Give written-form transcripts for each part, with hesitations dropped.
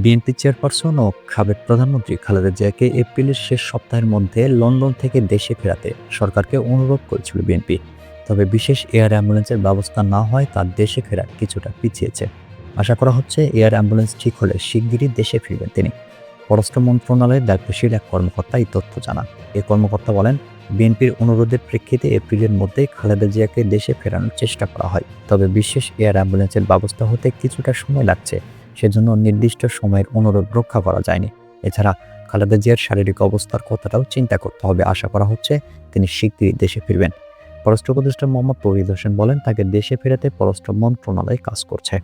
BNP chairperson ও সাবেক প্রধানমন্ত্রী খালেদা জিয়াকে এপ্রিলের শেষ সপ্তাহের মধ্যে লন্ডন থেকে দেশে ফেরাতে সরকারকে অনুরোধ করেছিল বিএনপি। তবে বিশেষ এয়ার অ্যাম্বুলেন্সের ব্যবস্থা না হয় তার দেশে ফেরা কিছুটা পিছিয়েছে। আশা করা হচ্ছে এয়ার অ্যাম্বুলেন্স ঠিক হলে শিগগিরই দেশে ফিরবেন তিনি। পররাষ্ট্র মন্ত্রণালয়ের দায়িত্বশীল এক কর্মকর্তা এই তথ্য জানান। এই কর্মকর্তা বলেন, বিএনপির অনুরোধের প্রেক্ষিতে এপ্রিলের মধ্যেই খালেদা জিয়াকে দেশে ফেরানোর চেষ্টা করা হয়। তবে বিশেষ এয়ার অ্যাম্বুলেন্সের ব্যবস্থা হতে কিছুটা সময় লাগছে। সেজন্য নির্দিষ্ট সময়ের অনুরোধ রক্ষা করা যায়নি। এছাড়া খালেদা জিয়ার শারীরিক অবস্থার কথাটাও চিন্তা করতে হবে। আশা করা হচ্ছে তিনি শিগগিরই দেশে ফিরবেন। পররাষ্ট্র উপদেষ্টা মোহাম্মদ তৌহিদ হোসেন বলেন, তাকে দেশে ফেরাতে পররাষ্ট্র মন্ত্রণালয় কাজ করছে।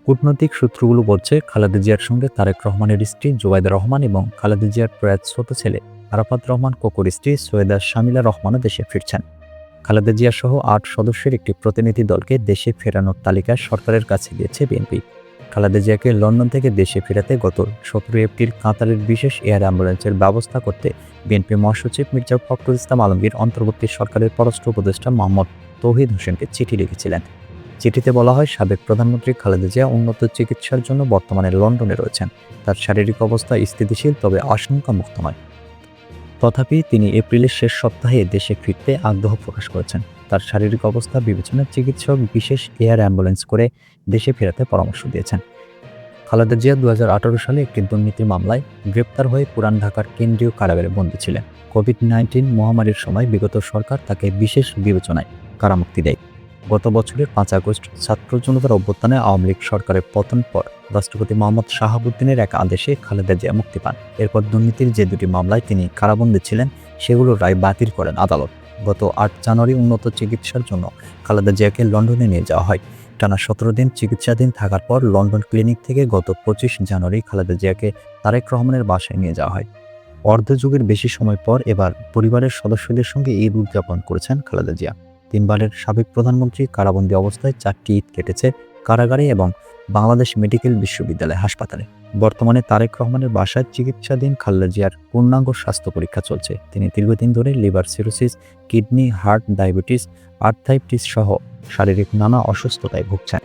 কূটনৈতিক সূত্রগুলো বলছে, খালেদা জিয়ার সঙ্গে তারেক রহমানের স্ত্রী জুবাইদা রহমান এবং খালেদা জিয়ার প্রয়াত ছোট ছেলে আরাফাত রহমান কোকোর স্ত্রী সৈয়দা শামিলা রহমানও দেশে ফিরছেন। খালেদা জিয়া সহ ৮ সদস্যের একটি প্রতিনিধি দলকে দেশে ফেরানোর তালিকা সরকারের কাছে দিয়েছে বিএনপি। খালেদা জিয়াকে লন্ডন থেকে দেশে ফেরাতে গত ১৭ এপ্রিল কাতারের বিশেষ এয়ার অ্যাম্বুলেন্সের ব্যবস্থা করতে বিএনপি মহাসচিব মির্জা ফখরুল ইসলাম আলমগীর অন্তর্বর্তী সরকারের পররাষ্ট্র উপদেষ্টা মোহাম্মদ তৌহিদ হোসেনকে চিঠি লিখেছিলেন। চিঠিতে বলা হয়, সাবেক প্রধানমন্ত্রী খালেদা জিয়া উন্নত চিকিৎসার জন্য বর্তমানে লন্ডনে রয়েছেন। তার শারীরিক অবস্থা স্থিতিশীল, তবে আশঙ্কামুক্ত নয়। তথাপি তিনি এপ্রিলের শেষ সপ্তাহে দেশে ফিরতে আগ্রহ প্রকাশ করেছেন। তার শারীরিক অবস্থা বিবেচনায় চিকিৎসক বিশেষ এয়ার অ্যাম্বুলেন্স করে দেশে ফেরাতে পরামর্শ দিয়েছেন। খালেদা জিয়া ২০১৮ সালে একটি দুর্নীতি মামলায় গ্রেপ্তার হয়ে পুরান ঢাকার কেন্দ্রীয় কারাগারে বন্দী ছিলেন। কোভিড-১৯ মহামারীর সময় বিগত সরকার তাকে বিশেষ বিবেচনায় কারামুক্তি দেয়। গত বছরের ৫ আগস্ট ছাত্র জনতার অভ্যুত্থানে আওয়ামী লীগ সরকারের পতন পর রাষ্ট্রপতি মোহাম্মদ শাহাবুদ্দিনের এক আদেশে খালেদা জিয়া মুক্তি পান। এরপর দুর্নীতির যে দুটি মামলায় তিনি কারাবন্দী ছিলেন সেগুলোর রায় বাতিল করেন আদালত। গত ৮ জানুয়ারি উন্নত চিকিৎসার জন্য খালেদা জিয়াকে লন্ডনে নিয়ে যাওয়া হয়। টানা ১৭ দিন চিকিৎসাধীন থাকার পর লন্ডন ক্লিনিক থেকে গত ২৫ জানুয়ারি খালেদা জিয়াকে তারেক রহমানের বাসায় নিয়ে যাওয়া হয়। অর্ধযুগের বেশি সময় পর এবার পরিবারের সদস্যদের সঙ্গে ঈদ উদযাপন করেছেন খালেদা জিয়া। ৩ বারের সাবেক প্রধানমন্ত্রী কারাবন্দী অবস্থায় ৪টি ঈদ কেটেছে কারাগারে এবং বাংলাদেশ মেডিকেল বিশ্ববিদ্যালয় হাসপাতালে। বর্তমানে তারেক রহমানের বাসায় চিকিৎসাধীন খালেদা জিয়ার পূর্ণাঙ্গ স্বাস্থ্য পরীক্ষা চলছে। তিনি দীর্ঘদিন ধরে liver cirrhosis, kidney, heart, diabetes, arthritis সহ শারীরিক নানা অসুস্থতায় ভুগছেন।